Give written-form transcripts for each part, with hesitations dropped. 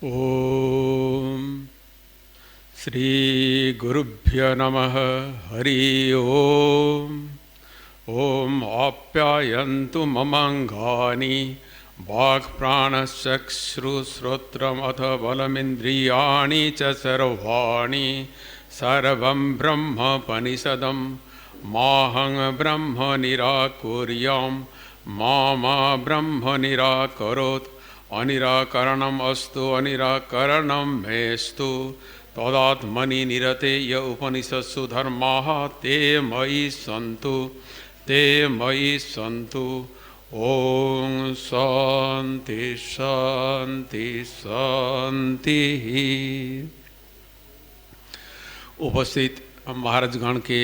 ओम श्री गुरुभ्यो नमः। हरि ओम। ओम आप्यायन्तु ममाङ्गानि वाक्प्राणचक्षुश्रोत्रमथ बलमिन्द्रियाणि च सर्वाणि सर्वं ब्रह्मोपनिषदं माहं ब्रह्म निराकुर्यां मा ब्रह्म निराकरोत् अनिराकरणम् अस्तु अनिराकरणं मेस्तु तदात्मनि निरते य उपनिषत्सु धर्माः ते मयि सन्तु। ओम शांति शांति शांति। उपस्थित महाराजगण के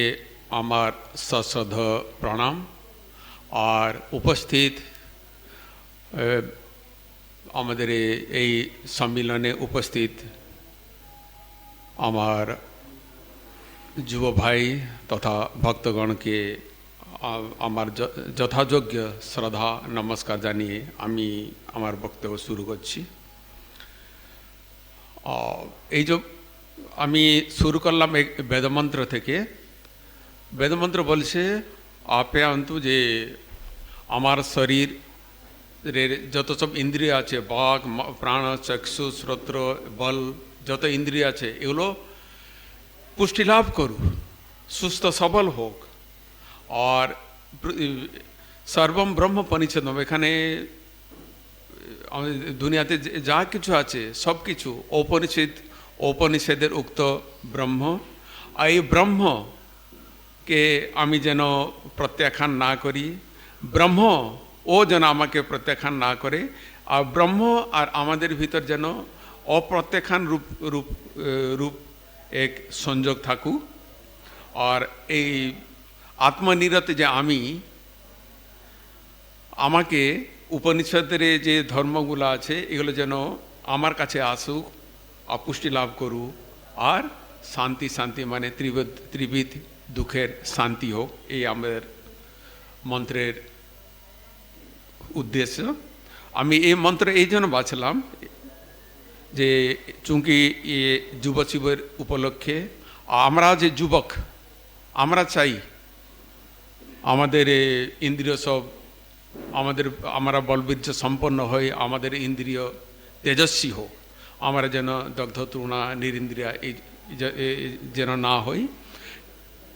আমার সশ্রদ্ধ প্রণাম। আর উপস্থিত আমাদের এই সম্মেলনে উপস্থিত আমার যুব ভাই তথা ভক্তগণকে আমার যথাযোগ্য শ্রদ্ধা নমস্কার জানিয়ে আমি আমার বক্তব্য শুরু করছি। এই যে আমি শুরু করলাম এক বেদমন্ত্র থেকে। বেদমন্ত্র বলছে আপ্যায়ন্তু, যে আমার শরীরের যত সব ইন্দ্রিয় আছে, বাক প্রাণ চক্ষু শ্রোত্র বল, যত ইন্দ্রিয় আছে এগুলো পুষ্টি লাভ করুক, সুস্থ সবল হোক। আর সর্বম ব্রহ্ম পরিচ্ছন্ন, এখানে দুনিয়াতে যা কিছু আছে সব কিছু উপনিষদের উক্ত ব্রহ্ম। আর এই ব্রহ্মকে আমি যেন প্রত্যাখ্যান না করি, ব্রহ্ম ও যেন আমাকে প্রত্যাখ্যান না করে, আর ব্রহ্ম আর আমাদের ভিতর যেন অপ্রত্যাখ্যান রূপ এক সংযোগ থাকুক। আর এই আত্মনিরতে যে আমাকে উপনিষদের যে ধর্মগুলো আছে এগুলো যেন আমার কাছে আসুক, পুষ্টি লাভ করুক, আর শান্তি মানে ত্রিবিধ দুঃখের শান্তি হোক, এই আমাদের মন্ত্রের উদ্দেশ্য। আমি এই মন্ত্র এই জন্য বাছলাম যে চूंकि যুব শিবের উপলক্ষে আমরা যে যুবক, আমরা চাই আমাদের ইন্দ্রিয় সব আমরা বলবীর্য সম্পন্ন হই, আমাদের ইন্দ্রিয় তেজস্বী হোক, আমরা যেন দগ্ধ তৃণা নিরিন্দ্রিয়া যেন না হই।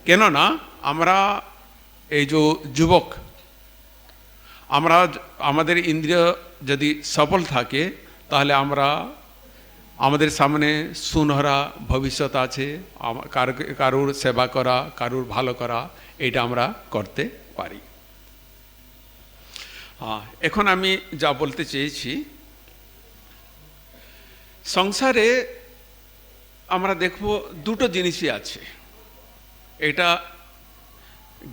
কেননা আমরা এই যে যুবক, আমাদের ইন্দ্রিয় যদি সবল থাকে তাহলে আমাদের সামনে সুনহরা ভবিষ্যৎ আছে। কারুর সেবা করা, কারুর ভালো করা, এটা আমরা করতে পারি। এখন আমি যা বলতে চেয়েছি, সংসারে আমরা দেখব দুটো জিনিসই আছে, এটা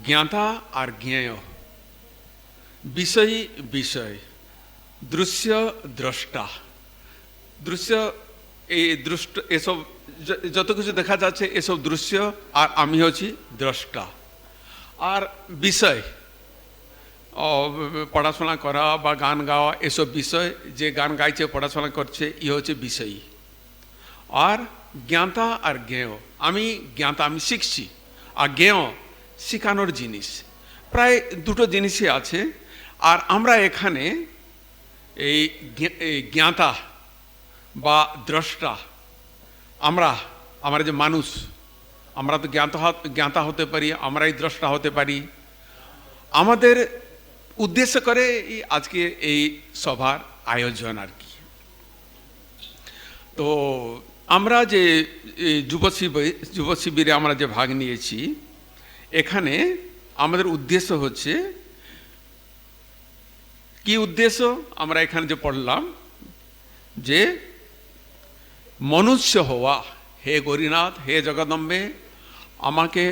জ্ঞাতা আর জ্ঞেয়, বিষয়, দৃশ্য দ্রষ্টা। দৃশ্য এসব যত কিছু দেখা যাচ্ছে এসব দৃশ্য, আর আমি হচ্ছি দ্রষ্টা। আর বিষয়, পড়াশোনা করা বা গান গাওয়া, এসব বিষয়, যে গান গাইছে পড়াশোনা করছে ইয়ে হচ্ছে বিষয়ী। আর জ্ঞাতা আর জ্ঞেয়, আমি জ্ঞাতা, আমি শিখছি, আর জ্ঞেয় শেখানোর জিনিস। প্রায় দুটো জিনিসই আছে। আর আমরা এখানে এই জ্ঞাতা বা দ্রষ্টা, আমরা যে মানুষ, আমরা তো জ্ঞাতা হতে পারি, আমরাই দ্রষ্টা হতে পারি। আমাদের উদ্দেশ্য করে আজকে এই সভার আয়োজন আর কি। তো আমরা যে যুব শিবিরে আমরা যে ভাগ নিয়েছি, এখানে আমাদের উদ্দেশ্য হচ্ছে কি উদ্দেশ্য, আমরা এখানে যে পড়লাম যে মনুষ্য হওয়া। হে গৌরীনাথ, হে জগদম্বে, আমাকে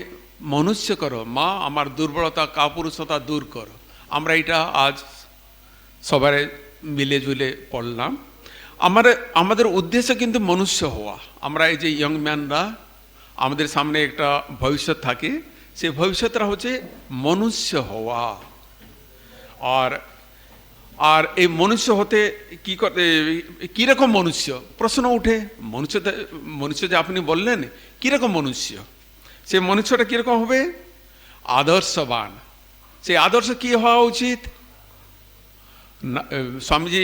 মনুষ্য করো, মা আমার দুর্বলতা কাপুরুষতা দূর করো। আমরা এটা আজ সবাই মিলে জুলে পড়লাম। আমাদের উদ্দেশ্য কিন্তু মনুষ্য হওয়া। আমরা এই যে ইয়ং ম্যানরা, আমাদের সামনে একটা ভবিষ্যৎ থাকে, সেই ভবিষ্যৎটা হচ্ছে মনুষ্য হওয়া। আর আর এই মনুষ্য হতে কি করতে কীরকম মনুষ্য প্রশ্ন উঠে, মনুষ্য যে আপনি বললেন কীরকম মনুষ্য, সেই মনুষ্যটা কীরকম হবে? আদর্শবান। সেই আদর্শ কি হওয়া উচিত? স্বামীজি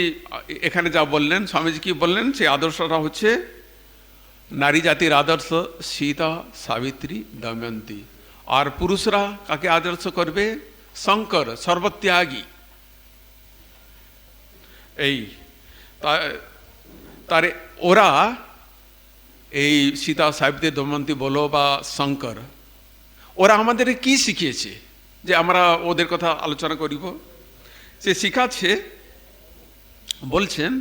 এখানে যা বললেন, স্বামীজি কি বললেন, সেই আদর্শটা হচ্ছে নারী জাতির আদর্শ সীতা, সাবিত্রী, দময়ন্তী। আর পুরুষরা কাকে আদর্শ করবে? শঙ্কর, সর্বত্যাগী। এই তারে ওরা এই সীতা, সাবিত্রী, দময়ন্তী বলো বা শঙ্কর, ওরা আমাদের কি শিখিয়েছে যে আমরা ওদের কথা আলোচনা করিব? সে শিখাচ্ছে, বলছেন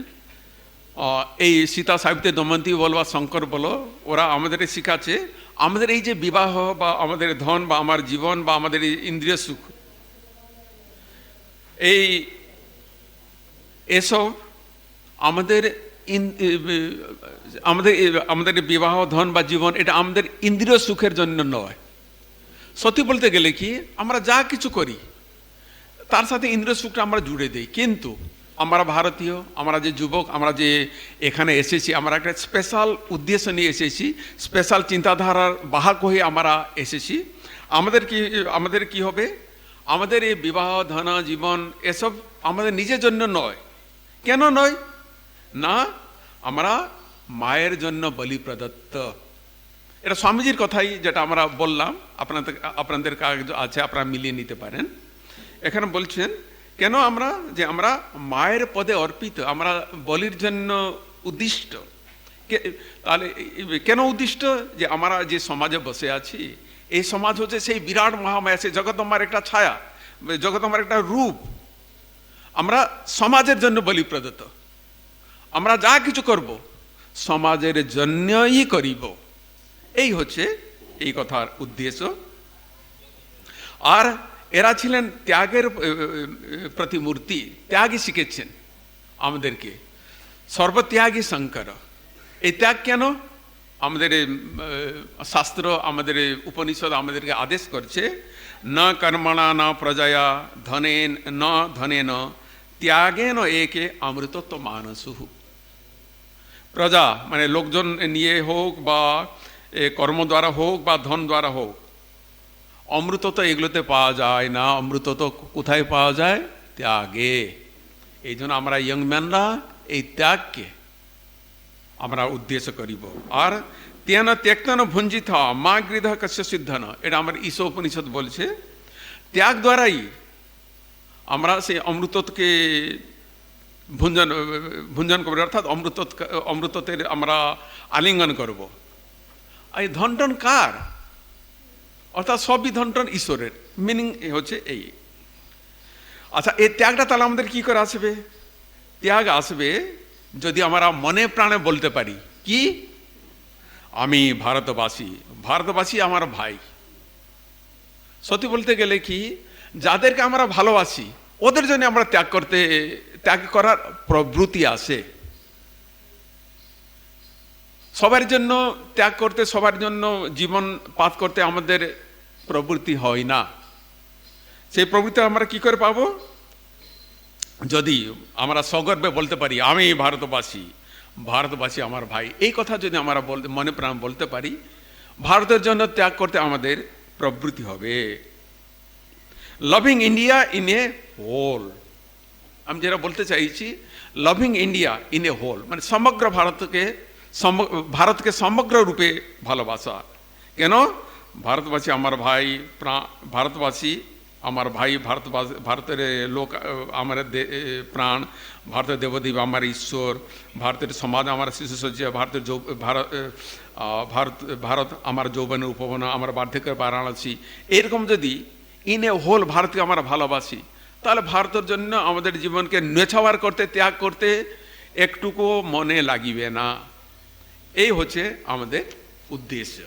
এই সীতা, সাবিত্রী, দময়ন্তী বলো বা শঙ্কর বলো, ওরা আমাদের শিখাচ্ছে আমাদের এই যে বিবাহ বা আমাদের ধন বা আমার জীবন বা আমাদের এই ইন্দ্রিয় সুখ, এসব আমাদের আমাদের বিবাহ, ধন বা জীবন, এটা আমাদের ইন্দ্রিয় সুখের জন্য নয়। সত্যি বলতে গেলে কি, আমরা যা কিছু করি তার সাথে ইন্দ্রিয় সুখটা আমরা জুড়ে দিই। কিন্তু আমরা ভারতীয়, আমরা যে যুবক, আমরা যে এখানে এসেছি, আমরা একটা স্পেশাল উদ্দেশ্য নিয়ে এসেছি, স্পেশাল চিন্তাধারার বাহক হয়ে আমরা এসেছি। আমাদের কি হবে? আমাদের এই বিবাহ, ধন, জীবন এসব আমাদের নিজের জন্য নয়। কেন নয়? না, আমরা মায়ের জন্য বলি প্রদত্ত। এটা স্বামীজির কথাই, যেটা আমরা বললাম, আপনাদের কাগজ আছে, আপনারা মিলিয়ে নিতে পারেন। এখানে বলছেন কেন আমরা মায়ের পদে অর্পিত, আমরা বলির জন্য উদ্দিষ্ট। তাহলে কেন উদ্দিষ্ট? যে আমরা যে সমাজে বসে আছি, এই সমাজ হচ্ছে সেই বিরাট মহামায়া, সেই জগদম্বার একটা ছায়া, জগদম্বার একটা রূপ। আমরা সমাজের জন্য বলি প্রদত্ত। আমরা যা কিছু করব সমাজের জন্যই করিব। এই হচ্ছে এই কথার উদ্দেশ্য। আর এরা ছিলেন ত্যাগের প্রতিমূর্তি, ত্যাগই শিখেছেন আমাদেরকে, সর্বত্যাগী শঙ্কর। এই ত্যাগ কেন? আমাদের শাস্ত্র, আমাদের উপনিষদ আমাদেরকে আদেশ করছে, না কর্মণা না প্রজয়া ধনেন ত্যাগেন একে অমৃতত্ব মানসুহু। প্রজা মানে লোকজন নিয়ে হোক বা কর্ম দ্বারা হোক বা ধন দ্বারা হোক, অমৃত তো এগুলোতে পাওয়া যায় না। অমৃত তো কোথায় পাওয়া যায়? ত্যাগে। এই জন্য আমরা ইয়ংম্যানরা এই ত্যাগকে আমরা উদ্দেশ্য করিব। আর তেন ত্যক্তন ভুঞ্জিত মা গৃধ কস্য সিদ্ধন, এটা আমার ঈশো উপনিষদ বলছে। ত্যাগ দ্বারাই আমরা সেই অমৃতকে ভুঞ্জন করব, অর্থাৎ অমৃততের আমরা আলিঙ্গন করব। এই ধনটন কার? অর্থাৎ সবই ধনটন ঈশ্বরের। মিনিং হচ্ছে এই। আচ্ছা, এই ত্যাগটা তাহলে আমাদের কি করে আসবে? ত্যাগ আসবে যদি আমরা মনে প্রাণে বলতে পারি কি, আমি ভারতবাসী আমার ভাই। সত্যি বলতে গেলে কি, যাদেরকে আমরা ভালোবাসি ওদের জন্য আমরা ত্যাগ করার প্রবৃত্তি আসে। সবার জন্য ত্যাগ করতে, সবার জন্য জীবন পাত করতে আমাদের প্রবৃত্তি হয় না। সেই প্রবৃত্তি আমরা কি করে পাবো? যদি আমরা সগর্বে বলতে পারি আমি ভারতবাসী আমার ভাই। এই কথা যদি আমরা মনে প্রাণ বলতে পারি, ভারতের জন্য ত্যাগ করতে আমাদের প্রবৃত্তি হবে। Loving India in a whole, আমি যেটা বলতে চাইছি, loving India in a whole মানে সমগ্র ভারতকে সমগ্র রূপে ভালোবাসা। কেন? ভারতবাসী আমার ভাই, ভারতের লোক আমার প্রাণ, ভারতের দেবদেবী আমার ঈশ্বর, ভারতের সমাজ আমার শিশুসজ্জা, ভারত আমার যৌবনের উপবনা, আমার বার্ধক্যের বারাণসী। এরকম যদি ইন এ হোল ভারতকে আমরা ভালোবাসি, তাহলে ভারতের জন্য আমাদের জীবনকে নেছাওয়ার করতে, ত্যাগ করতে একটুকু মনে লাগিবে না। এই হচ্ছে আমাদের উদ্দেশ্য।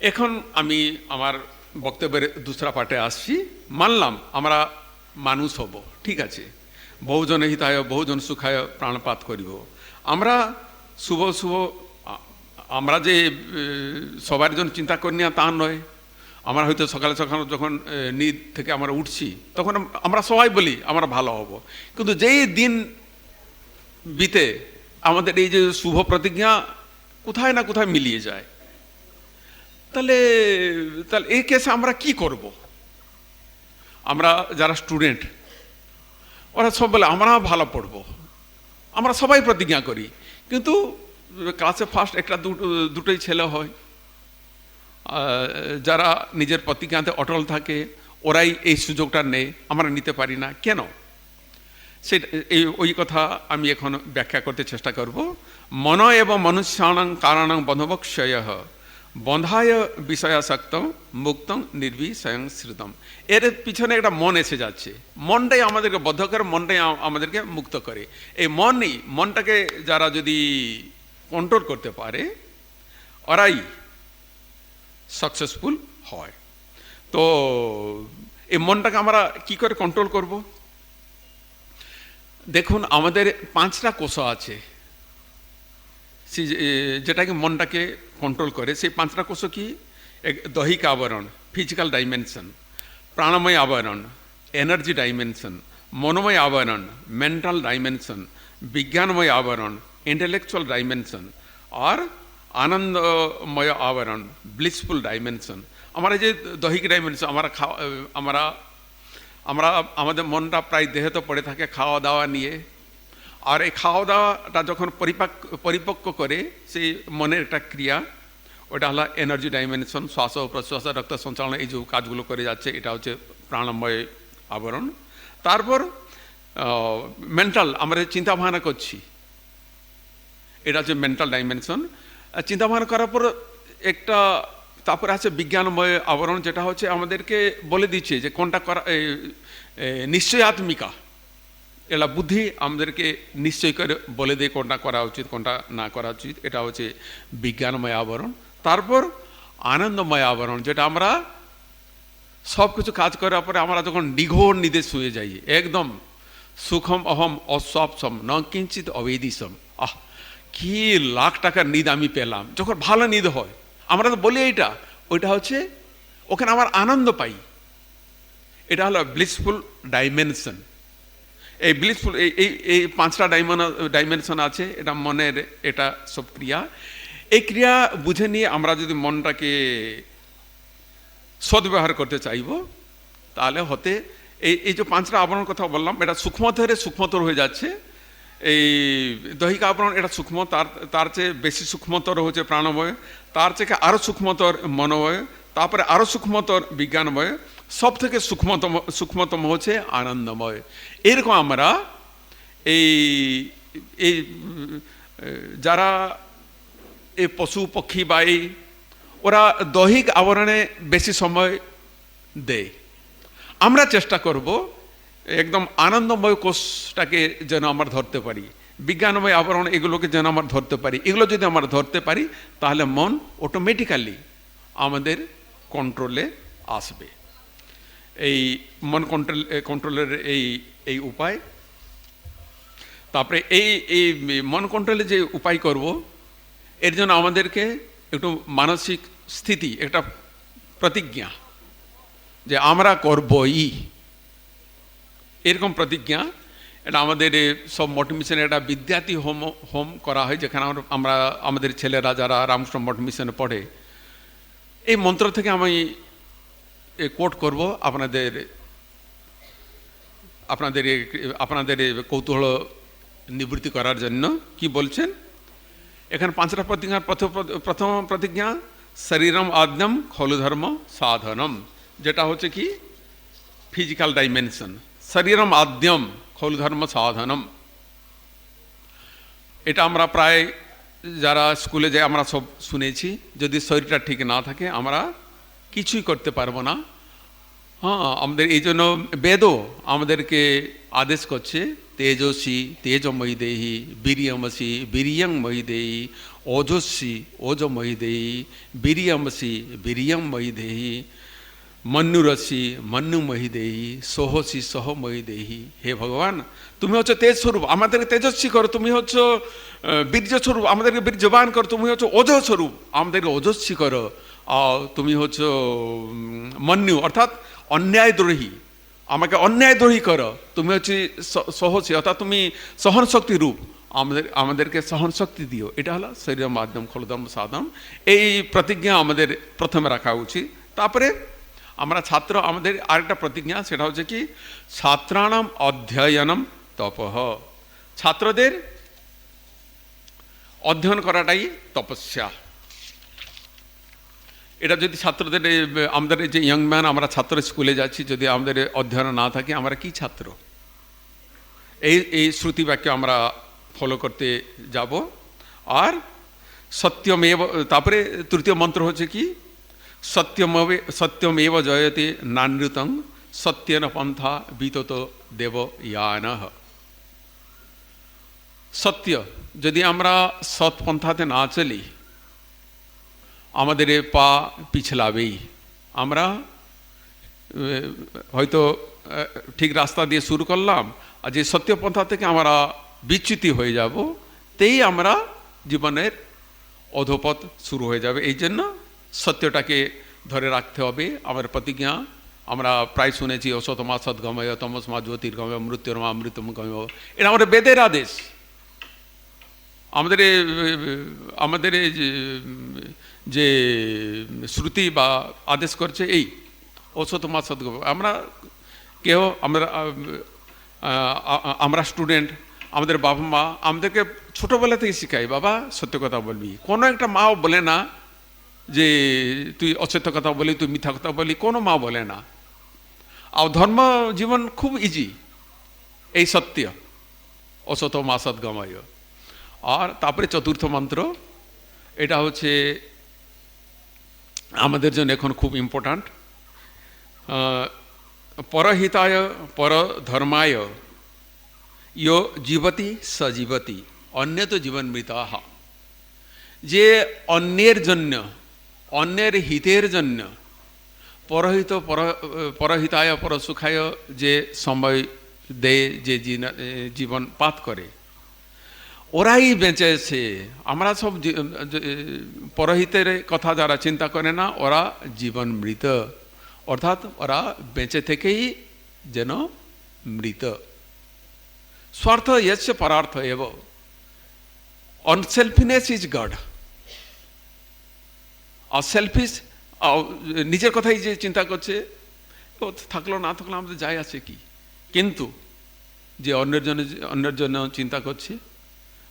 এখন আমি আমার বক্তব্যের দুসরা পার্টে আসছি। মানলাম আমরা মানুষ হব, ঠিক আছে, বহুজন হিতায় বহুজন সুখায় প্রাণপাত করিব। আমরা আমরা যে সবার জন্য চিন্তা করি না তা নয়। আমরা হয়তো সকালে সকালে যখন নিদ থেকে আমরা উঠছি তখন আমরা সবাই বলি আমরা ভালো হব, কিন্তু যেই দিন বিতে আমাদের এই যে শুভ প্রতিজ্ঞা কোথায় না কোথায় মিলিয়ে যায়। তাহলে তাহলে এই কেসে আমরা কি করব? আমরা যারা স্টুডেন্ট ওরা সব বলে আমরা ভালো পড়ব, আমরা সবাই প্রতিজ্ঞা করি, কিন্তু ক্লাসে ফার্স্ট একটা দুটোই ছেলে হয় যারা নিজের প্রতিজ্ঞাতে অটল থাকে, ওরাই এই সুযোগটা নেই, আমরা নিতে পারি না কেন? সেটা ওই কথা আমি এখন ব্যাখ্যা করতে চেষ্টা করব। মন এবং মনুষ্যাণং কারণং বন্ধবক্ষয় বন্ধায় বিষয়াসক্তম মুক্তং নির্বিষয়ং শ্রুতম। এর পিছনে একটা মন এসে যাচ্ছে, মনটাই আমাদেরকে বদ্ধ করে, মনটাই আমাদেরকে মুক্ত করে। এই মনটাকে যারা যদি কন্ট্রোল করতে পারে ওরাই সাকসেসফুল হয়। তো এই মনটাকে আমরা কি করে কন্ট্রোল করব? দেখুন, আমাদের 5টা কোষ আছে যেটাকে মনটাকে কন্ট্রোল করে। সেই 5টা কোষ কি? দৈহিক আবরণ, ফিজিক্যাল ডাইমেনশন, প্রাণময় আবরণ, এনার্জি ডাইমেনশন, মনোময় আবরণ, মেন্টাল ডাইমেনশন, বিজ্ঞানময় আবরণ, ইন্টেলেকচুয়াল ডাইমেনশন, আর আনন্দময় আবরণ, ব্লিসফুল ডাইমেনশন। আমরা যে দৈহিক ডাইমেনশন, আমরা আমাদের মনটা প্রায় দেহে তো পড়ে থাকে খাওয়া দাওয়া নিয়ে, আর এই খাওয়া দাওয়াটা যখন পরিপক্ক করে সেই মনের একটা ক্রিয়া, ওটা হলো এনার্জি ডাইমেনশন, শ্বাস ও প্রশ্বাস, রক্ত সঞ্চালন, এই যে কাজগুলো করে যাচ্ছে, এটা হচ্ছে প্রাণময় আবরণ। তারপর মেন্টাল, আমরা চিন্তা ভাবনা করছি, এটা হচ্ছে মেন্টাল ডাইমেনশন। চিন্তা ভাবনা করার পর তারপরে আছে বিজ্ঞানময় আবরণ, যেটা হচ্ছে আমাদেরকে বলে দিচ্ছে যে কোনটা করা, নিশ্চয়াত্মিকা, এটা বুদ্ধি আমাদেরকে নিশ্চয় করে বলে দেয় কোনটা করা উচিত কোনটা না করা উচিত, এটা হচ্ছে বিজ্ঞানময় আবরণ। তারপর আনন্দময় আবরণ, যেটা আমরা সব কিছু কাজ করার পরে আমরা যখন নিঘোর নিদে শুয়ে যাই, একদম সুখম অহম অস্বপ্সম ন কিঞ্চিত অবেদিসম, কি লাখ টাকার নিদ আমি পেলাম, যখন ভালো নিদ হয় আমরা তো বলি এইটা, ওইটা হচ্ছে ওখানে আমার আনন্দ পাই, এটা হলো ব্লিসফুল ডাইমেনশন। এই ব্লিসফুল এই 5টা ডাইমেনশন আছে, এটা মনের, এটা সব ক্রিয়া। এই ক্রিয়া বুঝে নিয়ে আমরা যদি মনটাকে সদ্ব্যবহার করতে চাইব, তাহলে হতে এই যে 5টা আবরণ কথা বললাম, এটা সূক্ষ্মতর হয়ে যাচ্ছে। এই দৈহিক আবরণ এটা সূক্ষ্ম, তার চেয়ে বেশি সূক্ষ্মতর হচ্ছে প্রাণময়, তার থেকে আরো সূক্ষ্মতর মনোময়, তারপরে আরো সূক্ষ্মতর বিজ্ঞানময়, সব থেকে সূক্ষ্মতম হচ্ছে আনন্দময়। এরকম আমরা এই যারা এই পশু পক্ষী বা ওরা দৈহিক আবরণে বেশি সময় দেয়, আমরা চেষ্টা করব একদম আনন্দময় কোষটাকে যেন আমরা ধরতে পারি, বিজ্ঞানময় আবরণ এগুলোকে যেন আমরা ধরতে পারি। এগুলো যদি আমরা ধরতে পারি তাহলে মন অটোমেটিক্যালি আমাদের কন্ট্রোলে আসবে। এই মন কন্ট্রোলের এই উপায়। তারপরে এই মন কন্ট্রোলে যে উপায় করব, এর জন্য আমাদেরকে একটু মানসিক স্থিতি, একটা প্রতিজ্ঞা যে আমরা করবই, এরকম প্রতিজ্ঞা। এটা আমাদের সব মঠ মিশনে একটা বিদ্যার্থী হোম করা হয়, যেখানে আমরা আমাদের ছেলেরা যারা রামকৃষ্ণ মঠ মিশনে পড়ে, এই মন্ত্র থেকে আমি কোট করব আপনাদের কৌতূহল নিবৃত্তি করার জন্য। কি বলছেন এখানে? 5টা প্রতিজ্ঞা। প্রথম প্রতিজ্ঞা শরীরম আদ্যম খলু ধর্ম সাধনম, যেটা হচ্ছে কি ফিজিক্যাল ডাইমেনশন। শরীরম আদ্যম খলু ধর্ম সাধনম, এটা আমরা প্রায় যারা স্কুলে যাই আমরা সব শুনেছি। যদি শরীরটা ঠিক না থাকে আমরা কিছুই করতে পারবো না। আমাদের এই জন্য বেদও আমাদেরকে আদেশ করছে, তেজস্বী তেজময়ী দেহি, বীর্যমসি বীর্যময়ী দেহি, ওজস্বী ওজময়ী দেহি, বীর্যমসি বীর্যময়ী দেহি, মন্নুরসি মন্নুময়ী দেহি, সহসি সহময়ী দেহি। হে ভগবান, তুমি হচ্ছে তেজ স্বরূপ, আমাদেরকে তেজস্বী করো। তুমি হচ্ছে বীর্য স্বরূপ, আমাদেরকে বীর্যবান করো। তুমি হচ্ছে ওজ স্বরূপ, আমাদেরকে ওজস্বী করো। তুমি হচ্ছে মন্যু অর্থাৎ অন্যায়দ্রোহী, আমাকে অন্যায়দ্রোহী করো, তুমি হচ্ছে সহসী অর্থাৎ তুমি সহন শক্তি রূপ, আমাদেরকে সহন শক্তি দিও। এটা হলো শরীর মাধ্যম খলুদম সাধম, এই প্রতিজ্ঞা আমাদের প্রথমে রাখা উচিত। তারপরে আমরা ছাত্র, আমাদের আরেকটা প্রতিজ্ঞা, সেটা হচ্ছে কি ছাত্রাণাম অধ্যয়নম তপঃ, ছাত্রদের অধ্যয়ন করাটাই তপস্যা। এটা যদি ছাত্রদের, আমাদের যে ইয়ং ম্যান, আমরা ছাত্র স্কুলে যাচ্ছি, যদি আমাদের অধ্যয়ন না থাকে আমরা কি ছাত্র? এই শ্রুতি বাক্য আমরা ফলো করতে যাব। আর সত্যমেব, তারপরে তৃতীয় মন্ত্র হচ্ছে কি সত্যমেব জয়তে নানৃতং সত্যেন পন্থা বিতত দেব ইয়ানঃ। সত্য, যদি আমরা সৎ পন্থাতে না চলি আমাদের পা পিছলাবেই। আমরা হয়তো ঠিক রাস্তা দিয়ে শুরু করলাম, আর যে সত্য পন্থা থেকে আমরা বিচ্যুতি হয়ে যাব, তেই আমরা জীবনের অধোপথ শুরু হয়ে যাবে। এই জন্য সত্যটাকে ধরে রাখতে হবে, আমার প্রতিজ্ঞা। আমরা প্রায় শুনেছি অসতমা সদ্গময়, তমসমা জ্যোতির্গময়, মৃত্যুর্মা অমৃতমগময়, এটা আমাদের বেদের আদেশ। আমাদের যে শ্রুতি বা আদেশ করছে এই অসতমা সদ্গময়। আমরা কেউ আমরা স্টুডেন্ট, আমাদের বাবা মা আমাদেরকে ছোটোবেলা থেকে শেখায়, বাবা সত্য কথা বলবি। কোনো একটা মাও বলে না যে তুই অসত্য কথা বলি, তুই মিথ্যা কথা বলি, কোনো মা বলে না। আর ধর্ম জীবন খুব ইজি, এই সত্য অসত মা সদ্গময়। আর তারপরে চতুর্থ মন্ত্র, এটা হচ্ছে আমাদের জন্য এখন খুব ইম্পর্ট্যান্ট। পরহিতায় পরধর্মায় ইয় জীবতি সজীবতি অন্য তো জীবন মৃতাহ। যে অন্যের জন্য, অন্যের হিতের জন্য পরহিতায় পরসুখায় যে সময় দেয়, যে জীবন পাত করে, ওরাই বেঁচেছে। আমরা সব পরহিতের কথা যারা চিন্তা করে না, ওরা জীবন মৃত, অর্থাৎ ওরা বেঁচে থেকেই যেন মৃত। স্বার্থ ইয়স্য পরার্থ এব, অনসেলফিনেস ইজ গড। আর সেলফিশ, নিজের কথাই যে চিন্তা করছে, থাকলো না থাকলো আমাদের যায় আছে কি। কিন্তু যে অন্যের জন্য চিন্তা করছে,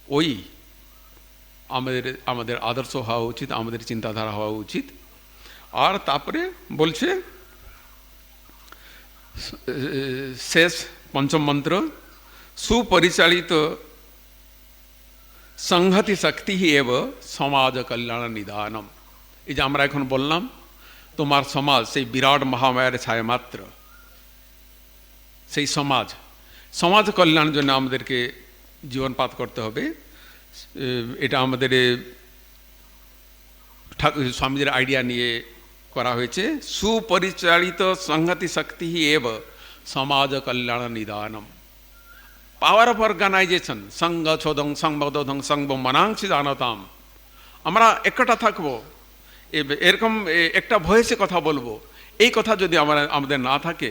ওই আমাদের আদর্শ হওয়া উচিত, আমাদের চিন্তাধারা হওয়া উচিত। আর তারপরে বলছে শেষ পঞ্চম মন্ত্র, সুপরিচালিত সংহতি শক্তি এব সমাজ কল্যাণ নিদানম। এই যে আমরা এখন বললাম, তোমার সমাজ সেই বিরাট মহামায়ার ছায়া মাত্র, সেই সমাজ কল্যাণের জন্য আমাদেরকে জীবনপাত করতে হবে। এটা আমাদের স্বামীজির আইডিয়া নিয়ে করা হয়েছে। সুপরিচালিত সংহতি শক্তি এব সমাজ কল্যাণ নিদানম। পাওয়ার অফ অর্গানাইজেশন সংঘ ছোদং সংবদং সংব মনাংশি জানতাম। আমরা একটা থাকবো, এরকম একটা ভয়েসে কথা বলবো, এই কথা যদি আমাদের না থাকে,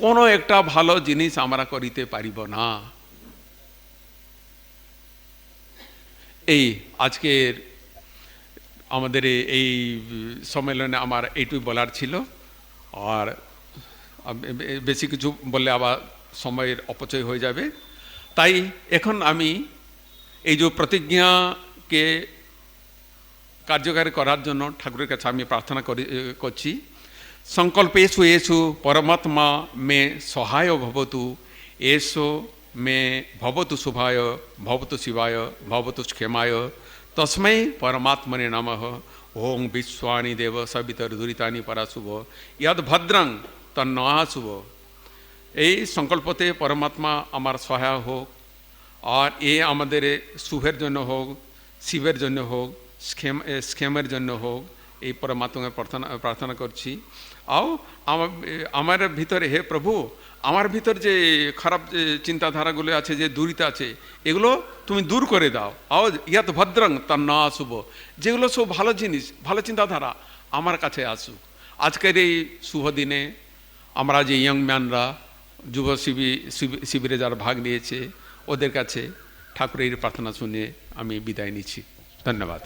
কোনো একটা ভালো জিনিস আমরা করিতে পারিব না। এই আজকের আমাদের এই সম্মেলনে আমার এইটুই বলার ছিল। আর বেশি কিছু বললে আবার সময়ের অপচয় হয়ে যাবে। তাই এখন আমি এই যে প্রতিজ্ঞাকে কার্যকারী করার জন্য ঠাকুরের কাছে আমি প্রার্থনা করছি। সংকল্পেষু এষু পরমাত্মা মে সহায় ভবতু, এষো মে ভবতু শুভায়, ভবতু শিবায়, ভবতু ক্ষেমায়, তস্मै পরমাত্মনে নমঃ। ওং বিশ্বানি দেব সবিতর দুরিতানি পরাশুভ, ইয়দ ভদ্রং তন্নআশুভ। এই সংকল্পতে পরমাত্মা আমার সহায় হোক, আর এ আমাদের শুভের জন্য হোক, শিবের জন্য হোক, স্কেমের জন্য হোক, এই পরমাত্মাকে প্রার্থনা করছি। আও আমার ভিতরে, হে প্রভু, আমার ভিতর যে খারাপ চিন্তাধারাগুলো আছে, যে দুরিতা আছে, এগুলো তুমি দূর করে দাও। আও ইয়াত ভদ্রং তার না শুভ, যেগুলো সব ভালো জিনিস, ভালো চিন্তাধারা আমার কাছে আসুক। আজকের এই শুভ দিনে আমরা যে ইয়ং ম্যানরা যুব শিবিরে যারা ভাগ নিয়েছে ওদের কাছে ঠাকুরের প্রার্থনা শুনে আমি বিদায় নিচ্ছি। ধন্যবাদ।